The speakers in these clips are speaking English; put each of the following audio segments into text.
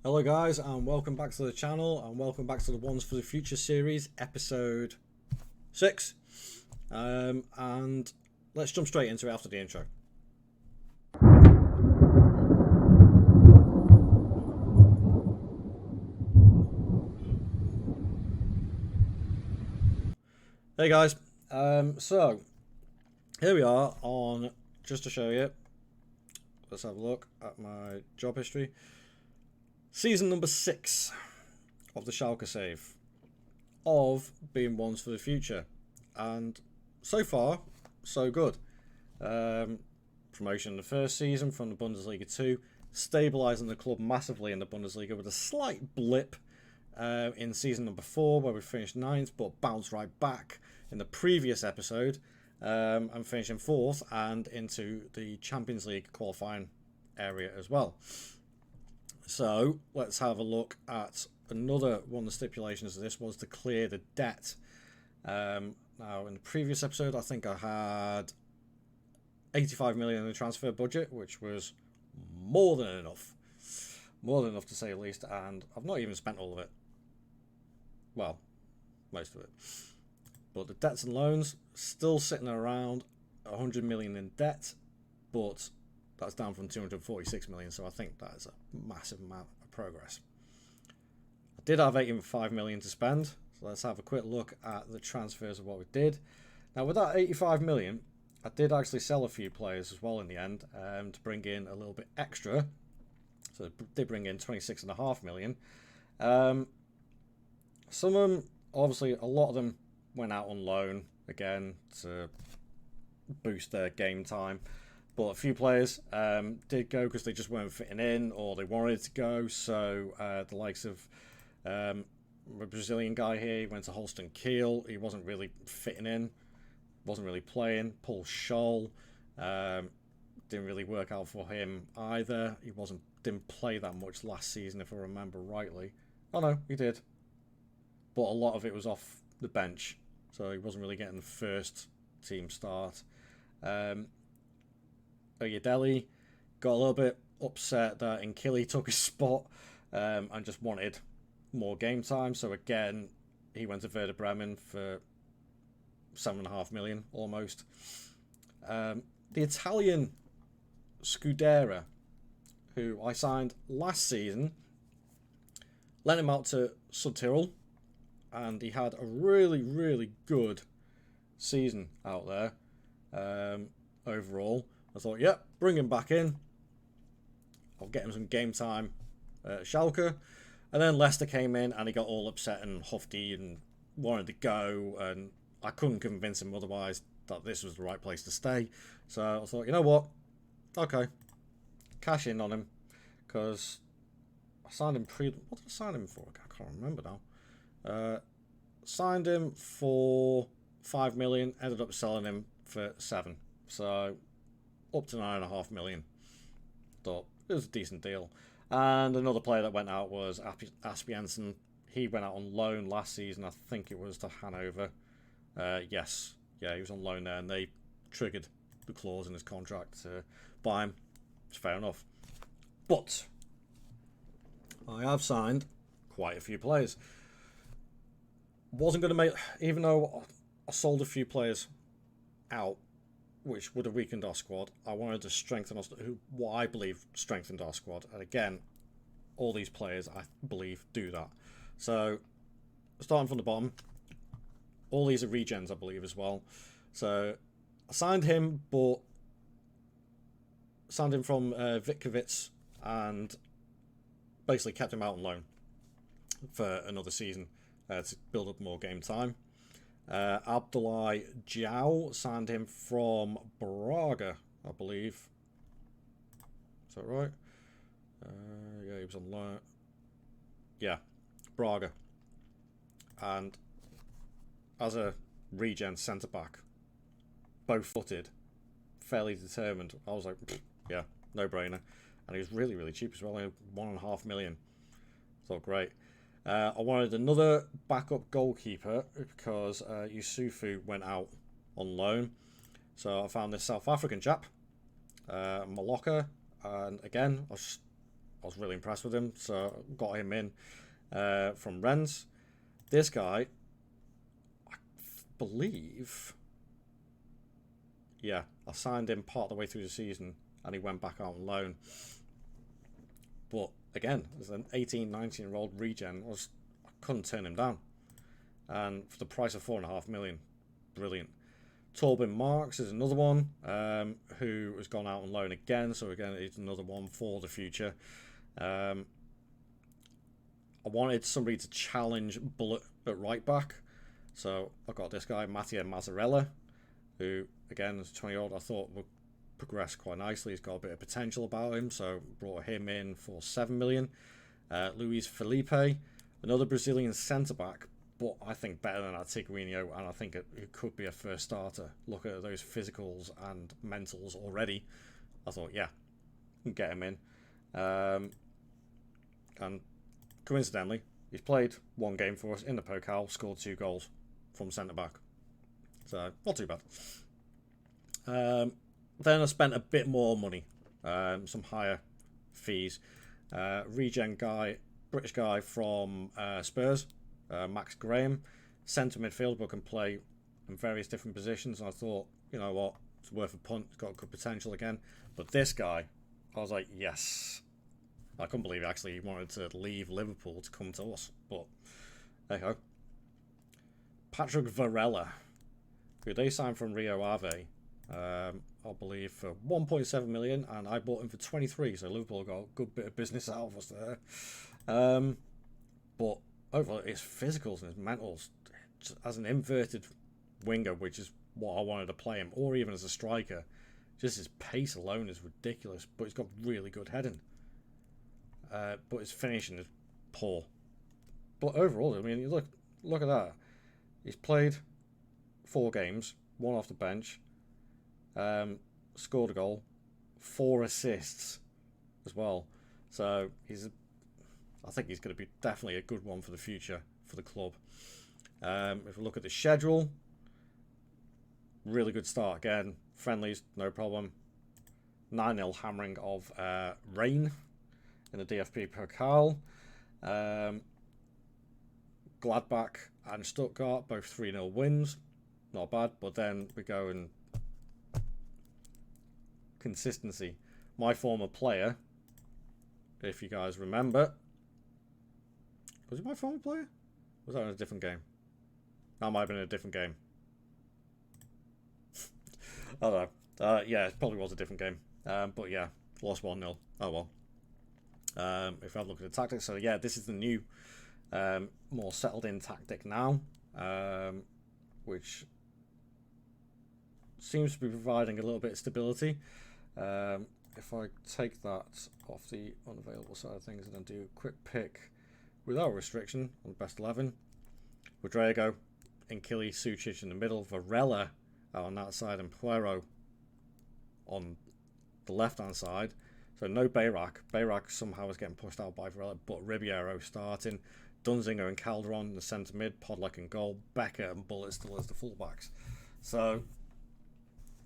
Hello guys and welcome back to the channel and welcome back to the Ones for the Future series, episode 6. And let's jump straight into it after the intro. Hey guys, so here we are on, just to show you, let's have a look at my job history. Season number 6 of the Schalke save of being Ones for the Future, and so far so good. Promotion in the first season from the Bundesliga 2, stabilising the club massively in the Bundesliga with a slight blip in season number 4 where we finished 9th but bounced right back in the previous episode and finishing 4th and into the Champions League qualifying area as well. So let's have a look at another one of the stipulations of this was to clear the debt. Now in the previous episode I think I had 85 million in the transfer budget, which was more than enough to say the least, and I've not even spent all of it. Well, most of it. But the debts and loans still sitting around 100 million in debt, but that's down from 246 million, so I think that is a massive amount of progress. I did have 85 million to spend, so let's have a quick look at the transfers of what we did. Now with that 85 million, I did actually sell a few players as well in the end to bring in a little bit extra. So I did bring in 26.5 million. Some of them, obviously, a lot of them went out on loan again to boost their game time. But a few players did go because they just weren't fitting in or they wanted to go. So the likes of a Brazilian guy here, he went to Holstein Kiel. He wasn't really fitting in. Wasn't really playing. Paul Scholl didn't really work out for him either. He didn't play that much last season, if I remember rightly. Oh no, he did, but a lot of it was off the bench, so he wasn't really getting the first team start. Oyedele got a little bit upset that Nkili took his spot and just wanted more game time. So again, he went to Werder Bremen for 7.5 million almost. The Italian Scudera, who I signed last season, lent him out to Südtirol, and he had a really good season out there overall. I thought, yep, bring him back in. I'll get him some game time at Schalke. And then Leicester came in and he got all upset and huffy and wanted to go, and I couldn't convince him otherwise that this was the right place to stay. So I thought, you know what? Okay. Cash in on him. Because I signed him what did I sign him for? I can't remember now. Signed him for 5 million. Ended up selling him for 7. So up to 9.5 million. Thought it was a decent deal. And another player that went out was Aspiansen. He went out on loan last season. I think it was to Hanover. Yes, yeah, he was on loan there, and they triggered the clause in his contract to buy him. It's fair enough. But I have signed quite a few players. Wasn't going to make, even though I sold a few players out, which would have weakened our squad, I wanted to strengthen us, what I believe strengthened our squad. And again, all these players, I believe, do that. So, starting from the bottom, all these are regens, I believe, as well. So I signed him, but signed him from Vitkovic and basically kept him out on loan for another season to build up more game time. Abdoulaye Diaw, signed him from Braga, I believe. Is that right? Yeah, he was on loan. Yeah, Braga. And as a regen centre-back, bow-footed, fairly determined, I was like, yeah, no-brainer. And he was really cheap as well, only 1.5 million. Thought, great. I wanted another backup goalkeeper because Yusufu went out on loan. So I found this South African chap, Maloka, and again, I was I was really impressed with him, so got him in from Rennes. This guy, I believe, yeah, I signed him part of the way through the season, and he went back out on loan. But again, as an 18, 19-year-old regen, I couldn't turn him down. And for the price of 4.5 million, brilliant. Torben Marks is another one who has gone out on loan again. So again, it's another one for the future. I wanted somebody to challenge Bullet at right back. So I got this guy, Mattia Mazzarella, who, again, as a 20-year-old, I thought would progress quite nicely. He's got a bit of potential about him. So brought him in for 7 million. Luis Felipe, another Brazilian centre-back, but I think better than Antiguinho, and I think it could be a first starter. Look at those physicals and mentals already. I thought, yeah, get him in. And coincidentally, he's played one game for us in the Pokal, scored 2 goals from centre-back. So, not too bad. Then I spent a bit more money, some higher fees. Regen guy, British guy from Spurs, Max Graham, centre midfield, but can play in various different positions. And I thought, you know what, it's worth a punt. It's got good potential again. But this guy, I was like, yes. I couldn't believe actually he wanted to leave Liverpool to come to us. But there you go. Patrick Varela, who they signed from Rio Ave, I believe for 1.7 million, and I bought him for 23. So Liverpool got a good bit of business out of us there. But overall, his physicals and his mentals, as an inverted winger, which is what I wanted to play him, or even as a striker, just his pace alone is ridiculous. But he's got really good heading. But his finishing is poor. But overall, I mean, look at that. He's played 4 games, 1 off the bench, scored a goal, 4 assists as well. So I think he's going to be definitely a good one for the future for the club. If we look at the schedule, really good start again. Friendlies, no problem. 9-0 hammering of Rain in the DFB Pokal. Gladbach and Stuttgart, both 3-0 wins. Not bad, but then we go in consistency. My former player, if you guys remember, was it my former player? Was that in a different game? That might have been in a different game. I don't know. Yeah, it probably was a different game. But yeah, lost 1-0. Oh well. If I look at the tactics, so yeah, this is the new, more settled in tactic now, which seems to be providing a little bit of stability. If I take that off the unavailable side of things and then do a quick pick without restriction on best 11, Rodrigo, Nkili, Sucic in the middle, Varela out on that side, and Puero on the left-hand side. So no Bayrak. Bayrak somehow is getting pushed out by Varela, but Ribeiro starting. Dunzinger and Calderon in the centre mid, Podlak in goal, Becker and Bullet still as the fullbacks. So,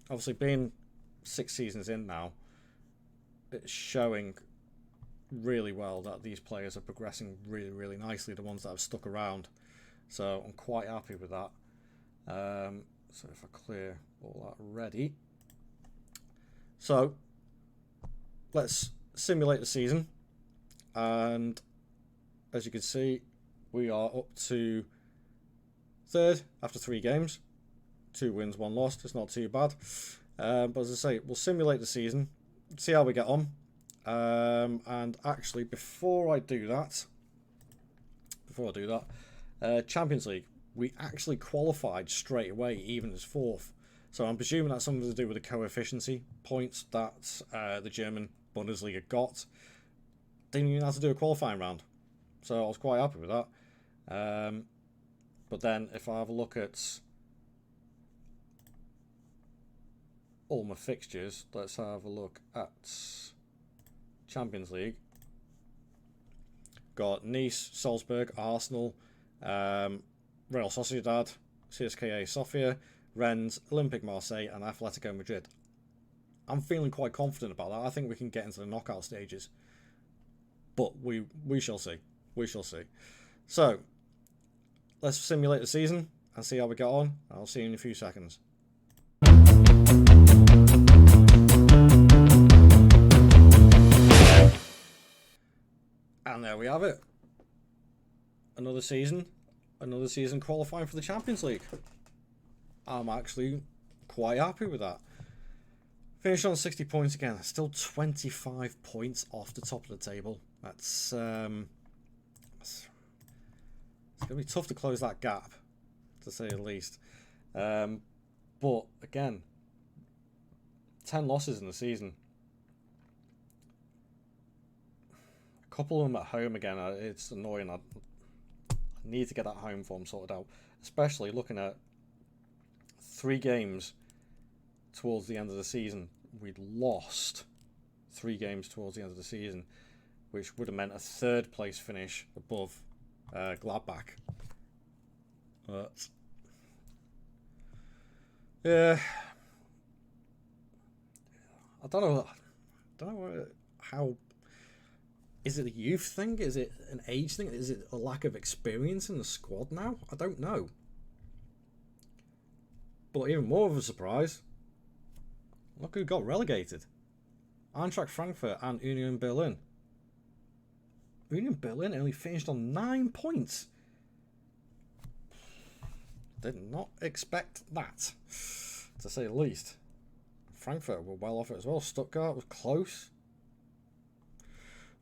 obviously being 6 seasons in now, it's showing really well that these players are progressing really, really nicely, the ones that have stuck around. So I'm quite happy with that. So if I clear all that ready. So let's simulate the season. And as you can see, we are up to 3rd after 3 games. 2 wins, 1 loss. It's not too bad. But as I say, we'll simulate the season, see how we get on. And actually, before I do that, Champions League, we actually qualified straight away, even as 4th. So I'm presuming that's something to do with the coefficiency points that the German Bundesliga got. Didn't even have to do a qualifying round. So I was quite happy with that. But then if I have a look at all my fixtures, let's have a look at Champions League. Got Nice, Salzburg, Arsenal, Real Sociedad, CSKA Sofia, Rennes, Olympique Marseille, and Atletico Madrid. I'm feeling quite confident about that. I think we can get into the knockout stages. But we shall see. We shall see. So, let's simulate the season and see how we get on. I'll see you in a few seconds. And there we have it. Another season qualifying for the Champions League. I'm actually quite happy with that. Finished on 60 points again. Still 25 points off the top of the table. It's going to be tough to close that gap, to say the least. But again, 10 losses in the season. A couple of them at home again. It's annoying. I need to get that home form sorted out, especially looking at 3 games towards the end of the season. We'd lost 3 games towards the end of the season, which would have meant a 3rd place finish above Gladbach. But yeah, I don't know how. Is it a youth thing? Is it an age thing? Is it a lack of experience in the squad now? I don't know. But even more of a surprise, look who got relegated. Eintracht Frankfurt and Union Berlin. Union Berlin only finished on 9 points. Did not expect that, to say the least. Frankfurt were well off it as well. Stuttgart was close.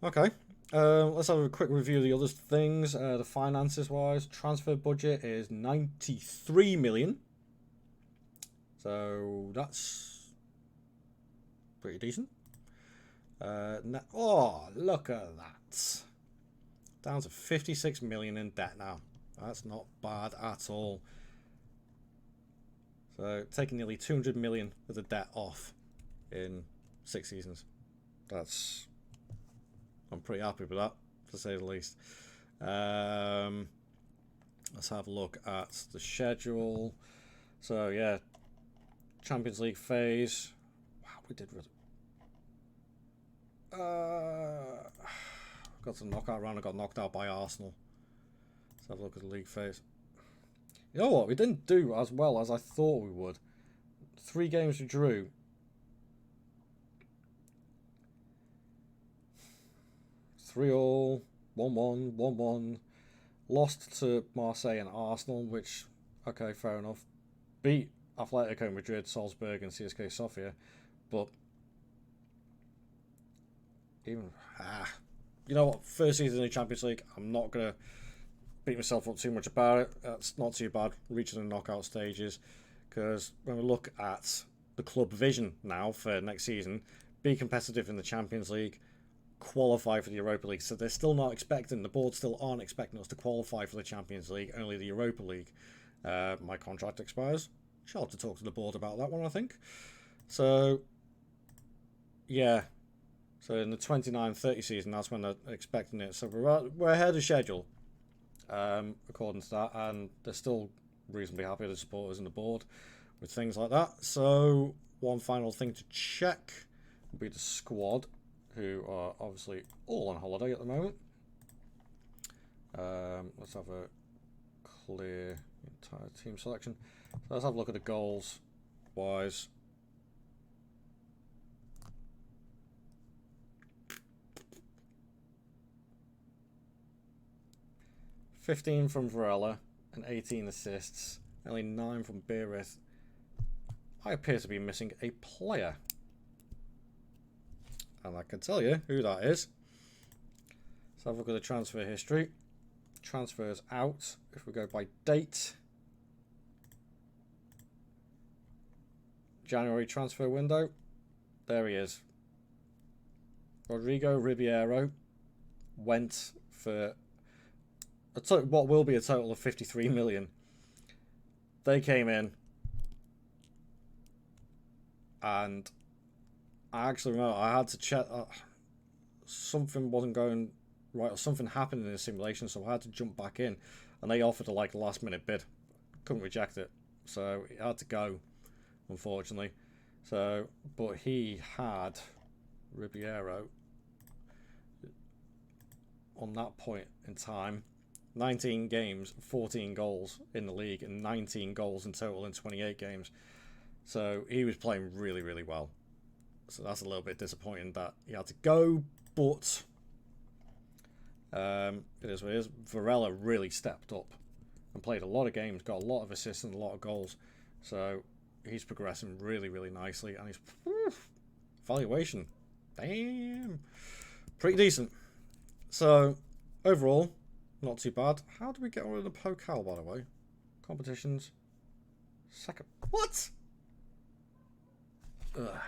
Okay, let's have a quick review of the other things. The finances wise, transfer budget is 93 million. So that's pretty decent. Oh, look at that. Down to 56 million in debt now. That's not bad at all. So taking nearly 200 million of the debt off in 6 seasons. I'm pretty happy with that, to say the least. Let's have a look at the schedule. So yeah, Champions League phase. Wow, we did got to the knockout round and got knocked out by Arsenal. Let's have a look at the league phase. You know what? We didn't do as well as I thought we would. 3 games we drew. 3-3, 1-1, 1-1. Lost to Marseille and Arsenal, which, okay, fair enough. Beat Atletico Madrid, Salzburg and CSKA Sofia. But even you know what, first season in the Champions League, I'm not gonna beat myself up too much about it. That's not too bad, reaching the knockout stages, because when we look at the club vision now for next season, be competitive in the Champions League, qualify for the Europa League. So they're still not expecting, the board still aren't expecting us to qualify for the Champions League, only the Europa League. My contract expires. Shall have to talk to the board about that one, I think. So yeah, so in the 29-30 season, that's when they're expecting it. So we're ahead of schedule, according to that, and they're still reasonably happy, the supporters and the board, with things like that. So one final thing to check will be the squad, who are obviously all on holiday at the moment. Let's have a clear entire team selection. So let's have a look at the goals wise. $15 from Varela and 18 assists, only 9 from Beerith. I appear to be missing a player, and I can tell you who that is. Let's have a look at the transfer history. Transfers out, if we go by date. January transfer window. There he is. Rodrigo Ribeiro went for what will be a total of 53 million. They came in, and I actually remember I had to check. Something wasn't going right, or something happened in the simulation, so I had to jump back in, and they offered a last minute bid. Couldn't reject it, so it had to go, unfortunately. So, but he had Ribeiro. on that point in time. 19 games, 14 goals in the league, and 19 goals in total in 28 games. So he was playing really, really well. So that's a little bit disappointing that he had to go, but it is what it is. Varela really stepped up and played a lot of games, got a lot of assists and a lot of goals. So he's progressing really, really nicely, and his valuation, damn, pretty decent. So overall, not too bad. How do we get on with the Pokal, by the way? Competitions. Second. What? Ugh.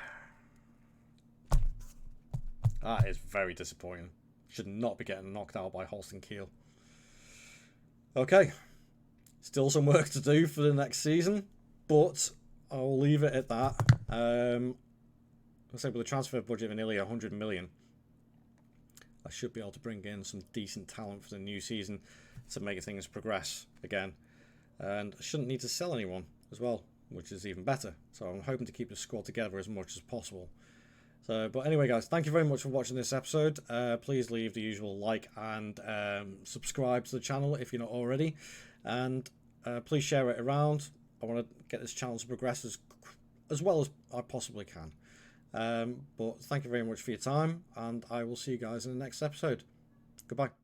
That is very disappointing. Should not be getting knocked out by Holstein Kiel. Okay. Still some work to do for the next season, but I'll leave it at that. Let's say with a transfer budget of nearly 100 million, I should be able to bring in some decent talent for the new season to make things progress again. And I shouldn't need to sell anyone as well, which is even better. So I'm hoping to keep the squad together as much as possible. So, but anyway, guys, thank you very much for watching this episode. Please leave the usual like and subscribe to the channel if you're not already. And please share it around. I want to get this channel to progress as well as I possibly can. But thank you very much for your time, and I will see you guys in the next episode. Goodbye.